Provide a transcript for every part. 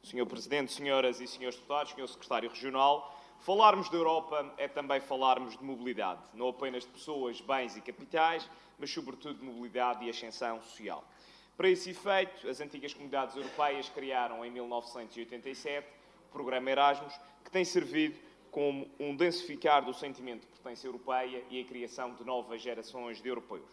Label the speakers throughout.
Speaker 1: Senhor Presidente, senhoras e senhores deputados, senhor Secretário Regional, falarmos da Europa é também falarmos de mobilidade, não apenas de pessoas, bens e capitais, mas sobretudo de mobilidade e ascensão social. Para esse efeito, as antigas comunidades europeias criaram em 1987 o programa Erasmus, que tem servido como um densificar do sentimento de pertença europeia e a criação de novas gerações de europeus.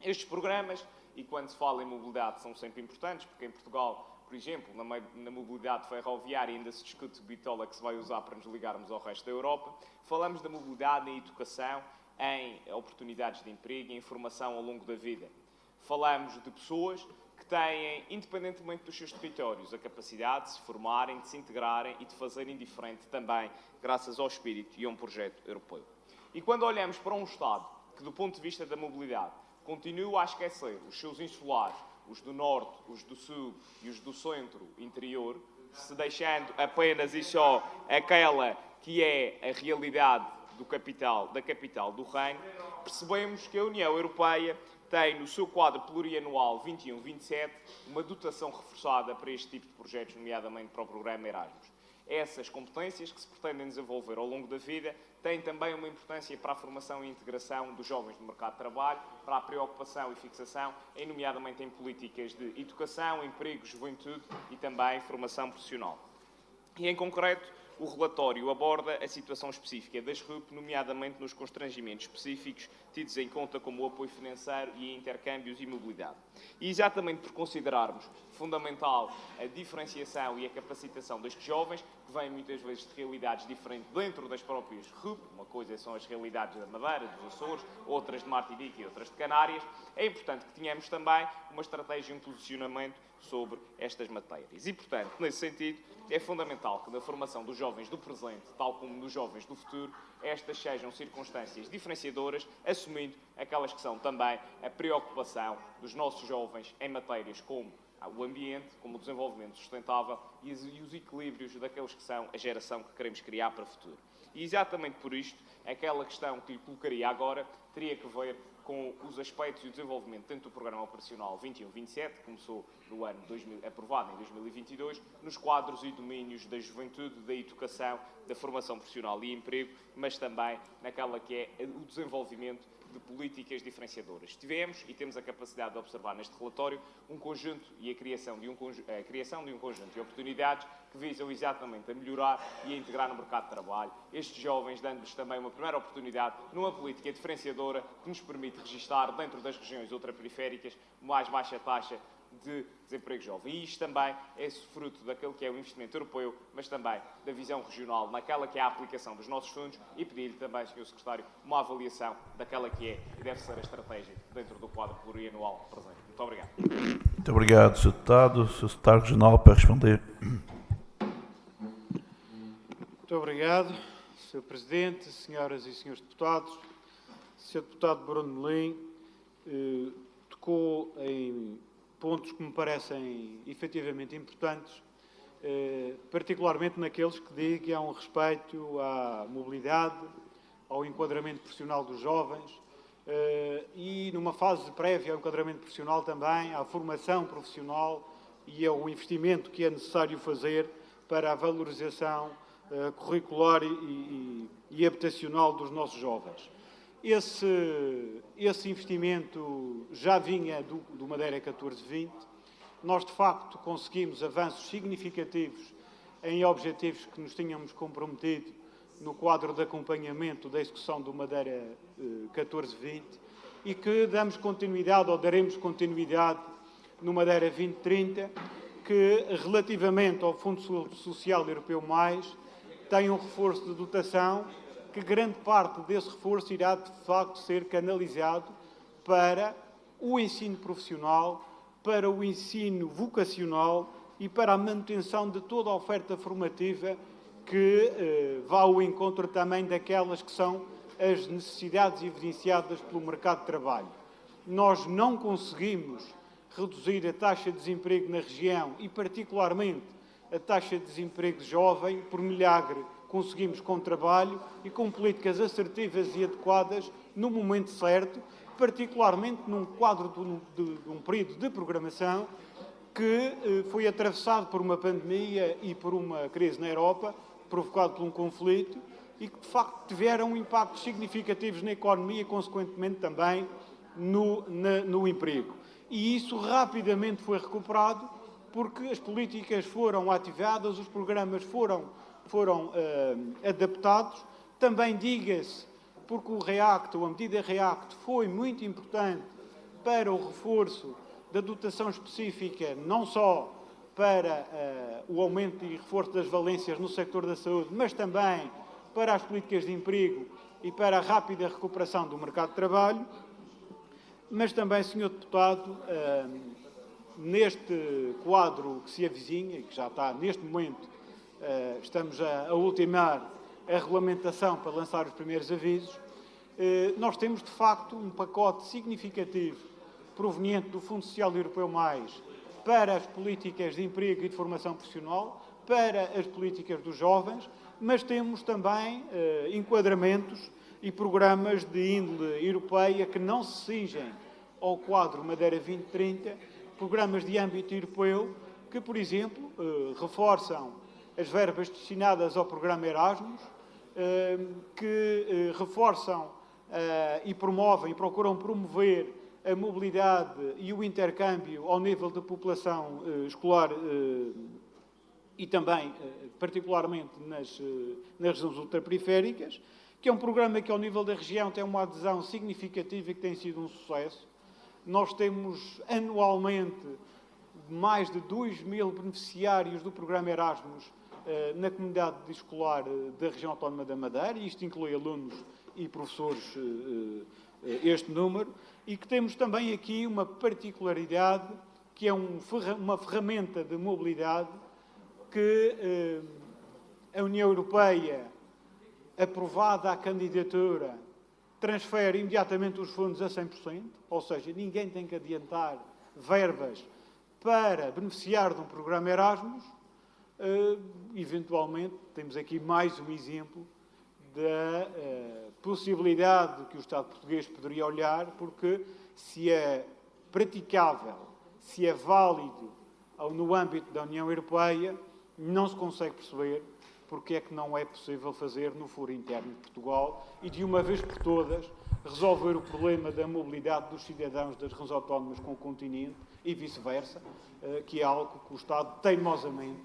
Speaker 1: Estes programas, e quando se fala em mobilidade, são sempre importantes, porque em Portugal, por exemplo, na mobilidade ferroviária ainda se discute que bitola que se vai usar para nos ligarmos ao resto da Europa. Falamos da mobilidade na educação, em oportunidades de emprego e em formação ao longo da vida. Falamos de pessoas que têm, independentemente dos seus territórios, a capacidade de se formarem, de se integrarem e de fazerem diferente também, graças ao espírito e a um projeto europeu. E quando olhamos para um Estado que, do ponto de vista da mobilidade, continua a esquecer os seus insulares, os do Norte, os do Sul e os do Centro interior, se deixando apenas e só aquela que é a realidade da capital do Reino, percebemos que a União Europeia tem no seu quadro plurianual 21-27 uma dotação reforçada para este tipo de projetos, nomeadamente para o programa Erasmus. Essas competências que se pretendem desenvolver ao longo da vida têm também uma importância para a formação e integração dos jovens no mercado de trabalho, para a preocupação e fixação, nomeadamente em políticas de educação, emprego, juventude e também formação profissional. E, em concreto, o relatório aborda a situação específica das RUP, nomeadamente nos constrangimentos específicos tidos em conta como o apoio financeiro e intercâmbios e mobilidade. E exatamente por considerarmos fundamental a diferenciação e a capacitação destes jovens, que vêm muitas vezes de realidades diferentes dentro das próprias RUP, uma coisa são as realidades da Madeira, dos Açores, outras de Martinique e outras de Canárias, é importante que tenhamos também uma estratégia e um posicionamento sobre estas matérias. E, portanto, nesse sentido, é fundamental que na formação dos jovens do presente, tal como dos jovens do futuro, estas sejam circunstâncias diferenciadoras, assumindo aquelas que são também a preocupação dos nossos jovens em matérias como o ambiente, como o desenvolvimento sustentável e os equilíbrios daqueles que são a geração que queremos criar para o futuro. E exatamente por isto, aquela questão que lhe colocaria agora teria que ver com os aspectos e o desenvolvimento dentro do Programa Operacional 21-27, que começou no ano aprovado em 2022, nos quadros e domínios da juventude, da educação, da formação profissional e emprego, mas também naquela que é o desenvolvimento de políticas diferenciadoras. Tivemos e temos a capacidade de observar neste relatório um conjunto e a criação de um conjunto de oportunidades que visam exatamente a melhorar e a integrar no mercado de trabalho estes jovens, dando-lhes também uma primeira oportunidade numa política diferenciadora que nos permite registar dentro das regiões ultraperiféricas mais baixa taxa de desemprego jovem. E isto também é fruto daquele que é o investimento europeu, mas também da visão regional, naquela que é a aplicação dos nossos fundos, e pedir-lhe também, Sr. Secretário, uma avaliação daquela que é e deve ser a estratégia dentro do quadro plurianual presente. Muito obrigado.
Speaker 2: Muito obrigado, Sr. Deputado. Sr. Secretário Regional, para responder.
Speaker 3: Muito obrigado, Sr. Presidente, senhoras e senhores deputados. Sr. Deputado Bruno Melim tocou em pontos que me parecem efetivamente importantes, particularmente naqueles que digam respeito à mobilidade, ao enquadramento profissional dos jovens e, numa fase prévia ao enquadramento profissional, também à formação profissional e ao investimento que é necessário fazer para a valorização curricular e habitacional dos nossos jovens. Esse investimento já vinha do Madeira 14-20. Nós, de facto, conseguimos avanços significativos em objetivos que nos tínhamos comprometido no quadro de acompanhamento da execução do Madeira 14-20 e que damos continuidade ou daremos continuidade no Madeira 2030, que, relativamente ao Fundo Social Europeu+, tem um reforço de dotação que grande parte desse reforço irá, de facto, ser canalizado para o ensino profissional, para o ensino vocacional e para a manutenção de toda a oferta formativa que vá ao encontro também daquelas que são as necessidades evidenciadas pelo mercado de trabalho. Nós não conseguimos reduzir a taxa de desemprego na região e, particularmente, a taxa de desemprego jovem por milagre. Conseguimos com trabalho e com políticas assertivas e adequadas no momento certo, particularmente num quadro de um período de programação que foi atravessado por uma pandemia e por uma crise na Europa, provocado por um conflito, e que, de facto, tiveram impactos significativos na economia e, consequentemente, também no emprego. E isso rapidamente foi recuperado, porque as políticas foram ativadas, os programas foram adaptados. Também, diga-se, porque o REACT, ou a medida REACT, foi muito importante para o reforço da dotação específica, não só para o aumento e reforço das valências no sector da saúde, mas também para as políticas de emprego e para a rápida recuperação do mercado de trabalho. Mas também, Sr. Deputado, neste quadro que se avizinha, e que já está neste momento, estamos a ultimar a regulamentação para lançar os primeiros avisos, nós temos, de facto, um pacote significativo proveniente do Fundo Social Europeu Mais para as políticas de emprego e de formação profissional, para as políticas dos jovens, mas temos também enquadramentos e programas de índole europeia que não se cingem ao quadro Madeira 2030, programas de âmbito europeu que, por exemplo, reforçam as verbas destinadas ao programa Erasmus, que reforçam e promovem e procuram promover a mobilidade e o intercâmbio ao nível da população escolar e também, particularmente, nas regiões ultraperiféricas, que é um programa que, ao nível da região, tem uma adesão significativa e que tem sido um sucesso. Nós temos, anualmente, mais de 2.000 beneficiários do programa Erasmus na comunidade escolar da região autónoma da Madeira, e isto inclui alunos e professores, este número, e que temos também aqui uma particularidade, que é uma ferramenta de mobilidade que a União Europeia, aprovada a candidatura, transfere imediatamente os fundos a 100%, ou seja, ninguém tem que adiantar verbas para beneficiar de um programa Erasmus. Eventualmente, temos aqui mais um exemplo da possibilidade que o Estado português poderia olhar, porque se é praticável, se é válido no âmbito da União Europeia, não se consegue perceber porque é que não é possível fazer no foro interno de Portugal e, de uma vez por todas, resolver o problema da mobilidade dos cidadãos das regiões autónomas com o continente e vice-versa, que é algo que o Estado teimosamente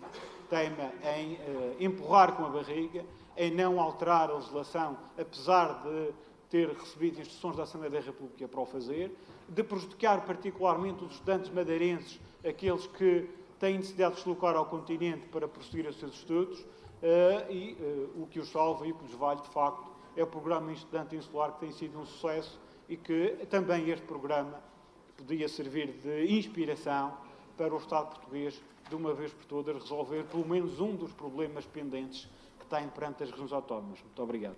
Speaker 3: teima em empurrar com a barriga, em não alterar a legislação, apesar de ter recebido instruções da Assembleia da República para o fazer, de prejudicar particularmente os estudantes madeirenses, aqueles que têm necessidade de se deslocar ao continente para prosseguir os seus estudos, e o que os salva e o que os vale, de facto, é o programa Estudante Insular, que tem sido um sucesso e que também este programa podia servir de inspiração para o Estado português, de uma vez por todas, resolver pelo menos um dos problemas pendentes que tem perante as regiões autónomas. Muito obrigado.